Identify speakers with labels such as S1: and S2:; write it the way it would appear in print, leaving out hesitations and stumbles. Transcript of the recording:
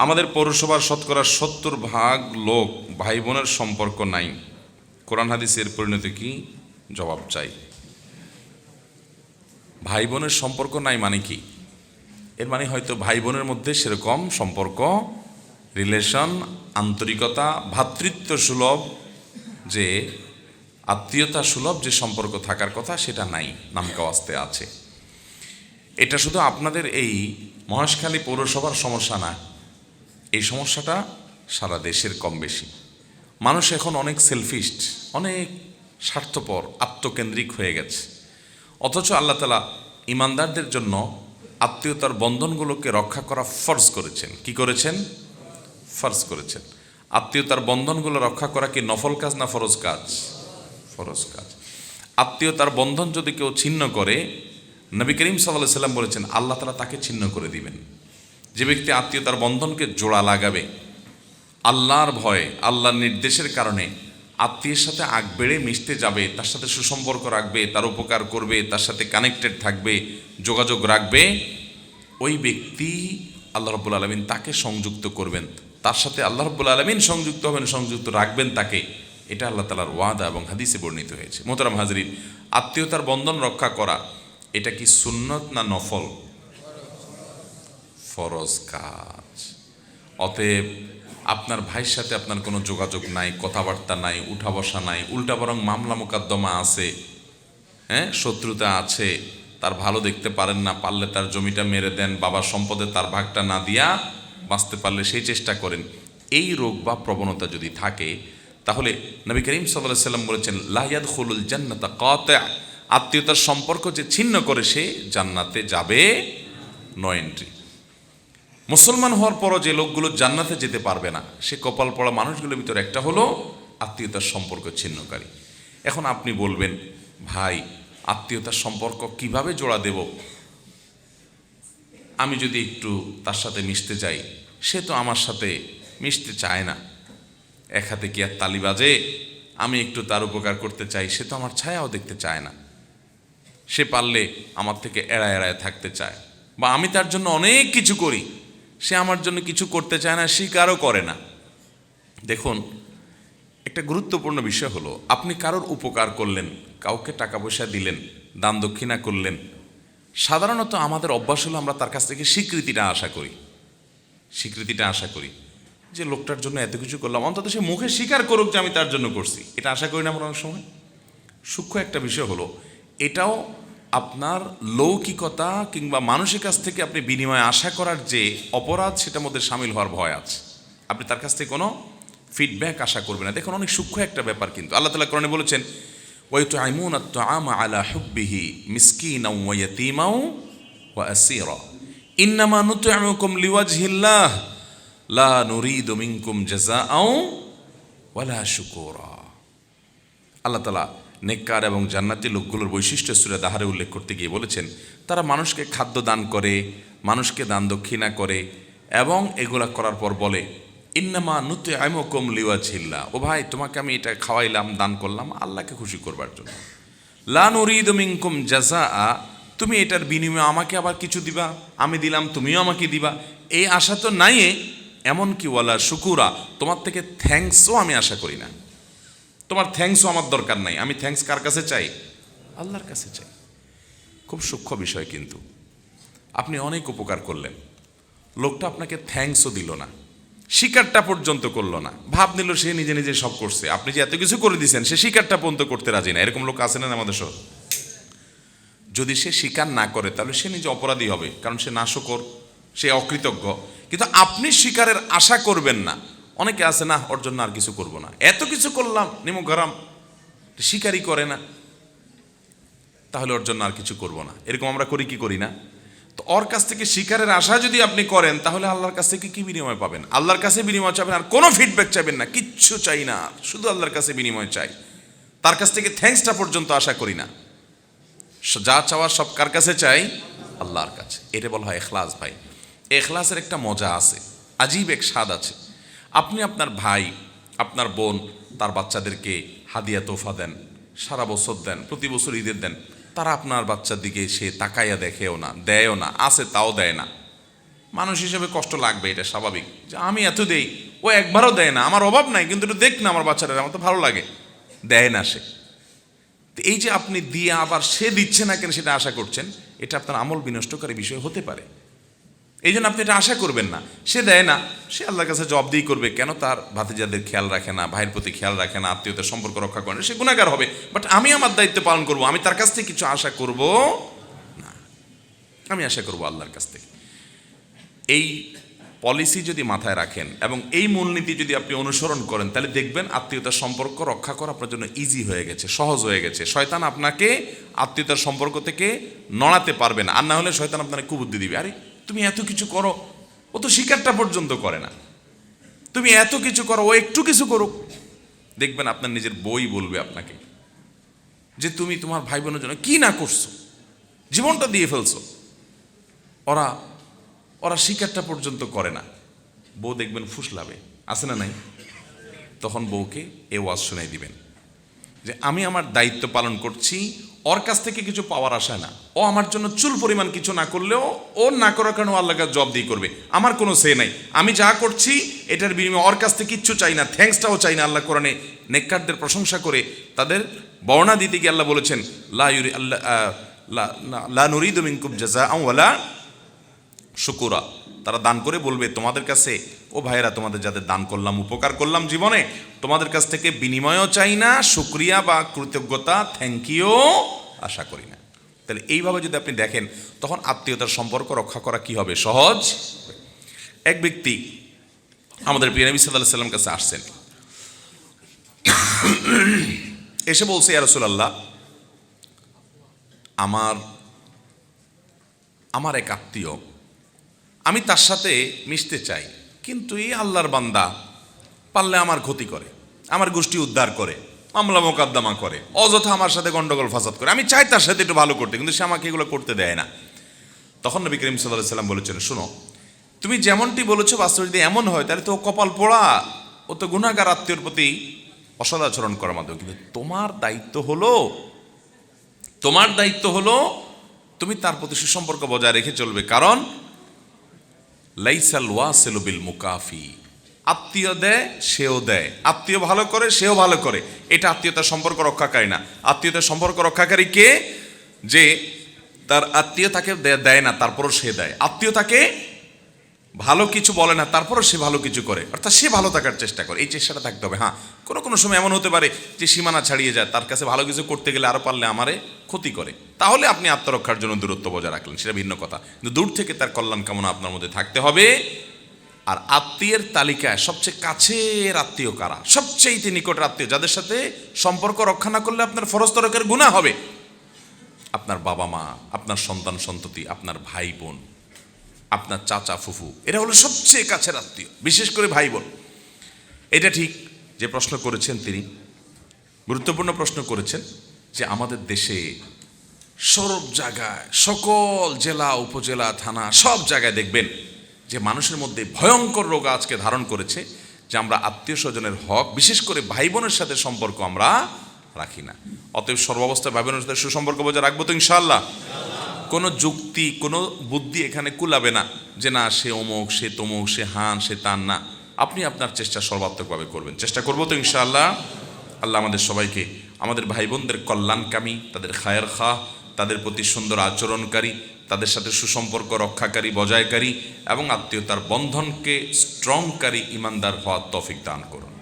S1: আমাদের পৌরসভার শতকরা ৭০% লোক ভাই বোনের সম্পর্ক নাই। কোরআন হাদিসের পরিণতি কি? জবাব চাই। ভাই বোনের সম্পর্ক নাই মানে কি? এর মানে হয়তো ভাই বোনের মধ্যে সেরকম সম্পর্ক, রিলেশন, আন্তরিকতা, ভ্রাতৃত্ব সুলভ, যে আত্মীয়তা সুলভ যে সম্পর্ক থাকার কথা সেটা নাই, নামকাওয়াস্তে আছে। এটা শুধু আপনাদের এই মহেশখালী পৌরসভার সমস্যা না, এই সমস্যাটা সারা দেশের কম বেশি। মানুষ এখন অনেক সেলফিস্ট, অনেক স্বার্থপর, আত্মকেন্দ্রিক হয়ে গেছে। অথচ আল্লাহ তাআলা ইমানদারদের জন্য আত্মীয়তার বন্ধনগুলোকে রক্ষা করা ফরজ করেছেন। কি করেছেন? ফরজ করেছেন। আত্মীয়তার বন্ধনগুলো রক্ষা করা কি নফল কাজ না ফরজ কাজ? ফরজ কাজ। আত্মীয়তার বন্ধন যদি কেউ ছিন্ন করে, নবী করিম সাল্লাল্লাহু আলাইহি সাল্লাম বলেছেন আল্লাহ তাআলা তাকে ছিন্ন করে দিবেন। যে ব্যক্তি আত্মীয়তার বন্ধনকে জোড়া লাগাবে আল্লাহর ভয়ে, আল্লাহর নির্দেশের কারণে, আত্মীয়ের সাথে আগ বেড়ে মিশতে যাবে, তার সাথে সুসম্পর্ক রাখবে, তার উপকার করবে, তার সাথে কানেক্টেড থাকবে, যোগাযোগ রাখবে, ওই ব্যক্তি আল্লাহ রাব্বুল আলামিন তাকে সংযুক্ত করবেন, তার সাথে আল্লাহ রাব্বুল আলামিন সংযুক্ত হবেন, সংযুক্ত রাখবেন তাকে। এটা আল্লাহ তাআলার ওয়াদা এবং হাদিসে বর্ণিত হয়েছে। মোহতারাম হাজরিন, আত্মীয়তার বন্ধন রক্ষা করা এটা কি সুন্নত না নফল? ফরজ কাজ। অতএব আপনার ভাইয়ের সাথে আপনার কোনো যোগাযোগ নাই, কথাবার্তা নাই, উঠা বসা নাই, উল্টা বরং মামলা মোকদ্দমা আছে, শত্রুতা আছে, তার ভালো দেখতে পারেন না, পারলে তার জমিটা মেরে দেন, বাবার সম্পদে তার ভাগটা না দিয়া বাঁচতে পারলে সেই চেষ্টা করেন। এই রোগ বা প্রবণতা যদি থাকে, তাহলে নবী করিম সাল্লাল্লাহু আলাইহি সাল্লাম বলেছেন লা ইয়াদখুলুল জান্নাতা কাতি', আত্মীয়তার সম্পর্ক যে ছিন্ন করে সে জান্নাতে যাবে, নো এন্ট্রি। মুসলমান হওয়ার পরও যে লোকগুলো জান্নাতে যেতে পারবে না, সে কপাল পড়া মানুষগুলোর ভিতরে একটা হলো আত্মীয়তার সম্পর্ক ছিন্নকারী। এখন আপনি বলবেন, ভাই আত্মীয়তার সম্পর্ক কিভাবে জোড়া দেব? আমি যদি একটু তার সাথে মিশতে যাই, সে তো আমার সাথে মিশতে চায় না। এক হাতে কি আর তালি বাজে? আমি একটু তার উপকার করতে চাই, সে তো আমার ছায়াও দেখতে চায় না। সে পারলে আমার থেকে এড়ায় এড়ায় থাকতে চায়, বা আমি তার জন্য অনেক কিছু করি, সে আমার জন্য কিছু করতে চায় না, স্বীকারও করে না। দেখুন, একটা গুরুত্বপূর্ণ বিষয় হলো, আপনি কারোর উপকার করলেন, কাউকে টাকা পয়সা দিলেন, দান দক্ষিণা করলেন, সাধারণত আমাদের অভ্যাস হলো আমরা তার কাছ থেকে স্বীকৃতিটা আশা করি। স্বীকৃতিটা আশা করি যে লোকটার জন্য এত কিছু করলাম, অন্তত সে মুখে স্বীকার করুক যে আমি তার জন্য করছি। এটা আশা করি না আমরা অনেক সময়? সূক্ষ্ম একটা বিষয় হলো, এটাও আপনার লৌকিকতা কিংবা মানুষের কাছ থেকে আপনি বিনিময় আশা করার যে অপরাধ, সেটার মধ্যে সামিল হওয়ার ভয় আছে। আপনি তার কাছ থেকে কোনো ফিডব্যাক আশা করবেন না। দেখুন, অনেক সূক্ষ্ম একটা ব্যাপার কিন্তু। আল্লাহ তাআলা কোরআনে বলেছেন ওয়ায়ুতঈমুনা আত-তাআমা আলা হুব্বিহি মিসকিনাও ওয়া ইয়াতীমাও ওয়া আসীরা ইন্নামা নুতঈমুকুম লিওয়াজহিল্লাহ লা নুরিদু মিনকুম জাযাআও ওয়ালা শুকুরা। আল্লাহ তাআলা নেককার এবং জান্নাতি লোকগুলোর বৈশিষ্ট্য সূরা দাহারে উল্লেখ করতে গিয়ে বলেছেন, তারা মানুষকে খাদ্য দান করে, মানুষকে দান দক্ষিণা করে, এবং এগুলা করার পর বলে ইন্নামা নুতঈমুকুম লিওয়াজহিল্লাহ, ও ভাই তোমাকে আমি এটা খাওয়াইলাম, দান করলাম আল্লাহকে খুশি করবার জন্য। লা নুরিদু মিনকুম জাযাআ, তুমি এটার বিনিময়ে আমাকে আবার কিছু দিবা, আমি দিলাম তুমিও আমাকে দিবা, এই আশা তো নাই। এমনকি ওয়ালা শুকুরা, তোমার থেকে থ্যাঙ্কসও আমি আশা করি না। তোমার থ্যাঙ্কসও আমার দরকার নাই। আমি থ্যাঙ্কস কার কাছে চাই? আল্লাহর কাছে চাই। খুব সূক্ষ্ম বিষয় কিন্তু। আপনি অনেক উপকার করলেন, লোকটা আপনাকে থ্যাঙ্কসও দিল না, স্বীকারটা পর্যন্ত করলো না, ভাব নিল সে নিজে নিজে সব করছে। আপনি যে এত কিছু করে দিয়েছেন, সে স্বীকারটা পর্যন্ত করতে রাজি না। এরকম লোক আছে না আমাদের সহ? যদি সে স্বীকার না করে, তাহলে সে নিজে অপরাধী হবে, কারণ সে নাশকর, সে অকৃতজ্ঞ। কিন্তু আপনি স্বীকারের আশা করবেন না। অনেকে আছে, না ওর জন্য আর কিছু করবো না, এত কিছু করলাম, নিমক গরম, স্বীকারই করে না, তাহলে ওর জন্য আর কিছু করবো না। এরকম আমরা করি কি করি না? তো ওর কাছ থেকে স্বীকারের আশা যদি আপনি করেন, তাহলে আল্লাহর কাছ থেকে কি বিনিময় পাবেন? আল্লাহর কাছে বিনিময় চাবেন, আর কোনো ফিডব্যাক চাইবেন না, কিচ্ছু চাই না, শুধু আল্লাহর কাছে বিনিময় চাই। তার কাছ থেকে থ্যাঙ্কসটা পর্যন্ত আশা করি না। যা চাওয়ার সব কার কাছে চাই? আল্লাহর কাছে। এটা বলা হয় ইখলাস। ভাই, ইখলাসের একটা মজা আছে, আজীব এক স্বাদ আছে। আপনি আপনার ভাই, আপনার বোন, তার বাচ্চাদেরকে হাদিয়া তোফা দেন, সারা বছর দেন, প্রতি বছর ঈদের দেন, তারা আপনার বাচ্চার দিকে সে তাকাইয়া দেখেও না, দেয়ও না, আছে তাও দেয় না। মানুষ হিসেবে কষ্ট লাগবে, এটা স্বাভাবিক, যে আমি এত দেই, ও একবারও দেয় না, আমার অভাব নাই কিন্তু একটু দেখ না আমার বাচ্চারা, আমার তো ভালো লাগে, দেয় না সে। তো এই যে আপনি দিয়ে আবার সে দিচ্ছে না কেন সেটা আশা করছেন, এটা আপনার আমল বিনষ্টকারী বিষয় হতে পারে। এই জন্য আপনি এটা আশা করবেন না। সে দেয় না, সে আল্লাহর কাছে জবাবদিহি করবে, কেন তার ভাতিজাদের খেয়াল রাখে না, ভাইয়ের প্রতি খেয়াল রাখে না, আত্মীয়তার সম্পর্ক রক্ষা করে না, সে গুনাহগার হবে। বাট আমি আমার দায়িত্ব পালন করব, আমি তার কাছ থেকে কিছু আশা করব না, আমি আশা করব আল্লাহর কাছ থেকে। এই পলিসি যদি মাথায় রাখেন এবং এই মূলনীতি যদি আপনি অনুসরণ করেন, তাহলে দেখবেন আত্মীয়তার সম্পর্ক রক্ষা করা আপনার জন্য ইজি হয়ে গেছে, সহজ হয়ে গেছে। শয়তান আপনাকে আত্মীয়তার সম্পর্ক থেকে নড়াতে পারবে না। আর না হলে শয়তান আপনাকে কুবুদ্ধি দিবে, আরে তুমি এত কিছু করো, ও তো শিকারটা পর্যন্ত করে না, তুমি এত কিছু করো, ও একটু কিছু করুক। দেখবেন আপনার নিজের বই বলবে আপনাকে যে তুমি তোমার ভাই বোনের জন্য কি না করছো, জীবনটা দিয়ে ফেলছো, ওরা ওরা শিকারটা পর্যন্ত করে না। বউ দেখবেন ফুসলাবে, আছে না নাই? তখন বউকে এ ওয়াজ শোনাই দিবেন যে আমি আমার দায়িত্ব পালন করছি, ওর কাছ থেকে কিছু পাওয়ার আশায় না। ও আমার জন্য চুল পরিমাণ কিছু না করলেও, ও না করার কারণে আল্লাহর কাছে জবাবদিহি করবে, আমার কোনো সে নাই। আমি যা করছি এটার বিনিময়ে ওর কাছ থেকে কিচ্ছু চাই না, থ্যাঙ্কসটাও চাই না। আল্লাহ কোরআনে নেককারদের প্রশংসা করে তাদের বর্ণনা দিতে গিয়ে আল্লাহ বলেছেন, লা নুরিদু মিনকুম জাযাআন ওয়ালা শুকুরা। তারা দান করে বলবে তোমাদের কাছে, ও ভাইয়েরা তোমাদের যাদের দান করলাম, উপকার করলাম জীবনে, তোমাদের কাছ থেকে বিনিময়ও চাই না, শুকরিয়া বা কৃতজ্ঞতা, থ্যাংক ইউ আশা করি না। তাহলে এইভাবে যদি আপনি দেখেন, তখন আত্মীয়তার সম্পর্ক রক্ষা করা কি হবে? সহজ। এক ব্যক্তি আমাদের প্রিয় নবী সাল্লাল্লাহু আলাইহি ওয়াসাল্লাম কাছে আসছেন, এসে বলছে, ইয়া রাসূলুল্লাহ, আমার এক আত্মীয়, আমি তার সাথে মিশতে চাই, কিন্তু এই আল্লাহর বান্দা পারলে আমার ক্ষতি করে, আমার গোষ্ঠী উদ্ধার করে, মামলা মোকদ্দমা করে, অযথা আমার সাথে গন্ডগোল ফাসাদ করে। আমি চাই তার সাথে একটু ভালো করতে, কিন্তু সে আমাকে এগুলো করতে দেয় না। তখন নবী করিম সাল্লাল্লাহু আলাইহি ওয়াসাল্লাম বলেছেন, শোনো, তুমি যেমনটি বলেছো বাস্তবে যদি এমন হয়, তাহলে তো কপাল পোড়া, ও তো গুনাহগার আত্মীয়র প্রতি অসদাচরণ করার মাধ্যমে। কিন্তু তোমার দায়িত্ব হলো তুমি তার প্রতি সুসম্পর্ক বজায় রেখে চলবে, কারণ লাইসাল ওয়াসিলু বিল মুকাফি, আত্মীয় দেয় সেও দেয়, আত্মীয় ভালো করে সেও ভালো করে, এটা আত্মীয়তার সম্পর্ক রক্ষাকারী না। আত্মীয়তার সম্পর্ক রক্ষাকারী কে? যে তার আত্মীয় তাকে দেয় না তারপরও সে দেয়, আত্মীয় তাকে ভালো কিছু বলে না তারপরও সে ভালো কিছু করে, অর্থাৎ সে ভালো থাকার চেষ্টা করে। এই চেষ্টাটা থাকতে হবে। হ্যাঁ, কোনো সময় এমন হতে পারে যে সীমানা ছাড়িয়ে যায়, তার কাছে ভালো কিছু করতে গেলে আরও পারলে আমারে ক্ষতি করে, তাহলে আপনি আত্মরক্ষার জন্য দূরত্ব বজায় রাখলেন, সেটা ভিন্ন কথা। কিন্তু দূর থেকে তার কল্যাণ কামনা আপনার মধ্যে থাকতে হবে। আর আত্মীয়ের তালিকায় সবচেয়ে কাছের আত্মীয় কারা? সবচেয়ে নিকটের আত্মীয়, যাদের সাথে সম্পর্ক রক্ষা না করলে আপনার ফরজ তরকের গুনাহ হবে। আপনার বাবা মা, আপনার সন্তান সন্ততি, আপনার ভাই বোন, আপনার চাচা ফুফু, এরা হলো সবচেয়ে কাছের আত্মীয়, বিশেষ করে ভাই বোন। এটা ঠিক যে প্রশ্ন করেছেন তিনি গুরুত্বপূর্ণ প্রশ্ন করেছেন, যে আমাদের দেশে সব জায়গায়, সকল জেলা উপজেলা থানা সব জায়গায় দেখবেন যে মানুষের মধ্যে ভয়ঙ্কর রোগ আজকে ধারণ করেছে, যে আমরা আত্মীয় স্বজনের হক, বিশেষ করে ভাই বোনের সাথে সম্পর্ক আমরা রাখি না। অতএব সর্বাবস্থায় ভাই বোনের সাথে সুসম্পর্ক বজায় রাখবো তো ইনশাআল্লাহ। কোনো যুক্তি, কোনো বুদ্ধি এখানে কুলাবে না যে না সে অমুক, সে তমুক, সে হান, সে তান না। আপনি আপনার চেষ্টা সর্বাত্মকভাবে করবেন, চেষ্টা করবো তো ইনশাআল্লাহ। আল্লাহ আমাদের সবাইকে, আমাদের ভাই বোনদের কল্যাণকামী, তাদের খায়ের খাহ, তাদের প্রতি সুন্দর আচরণকারী, তাদের সাথে সুসম্পর্ক রক্ষাকারী, বজায়কারী এবং আত্মীয়তার বন্ধনকে স্ট্রংকারী ইমানদার হওয়ার তৌফিক দান করুন।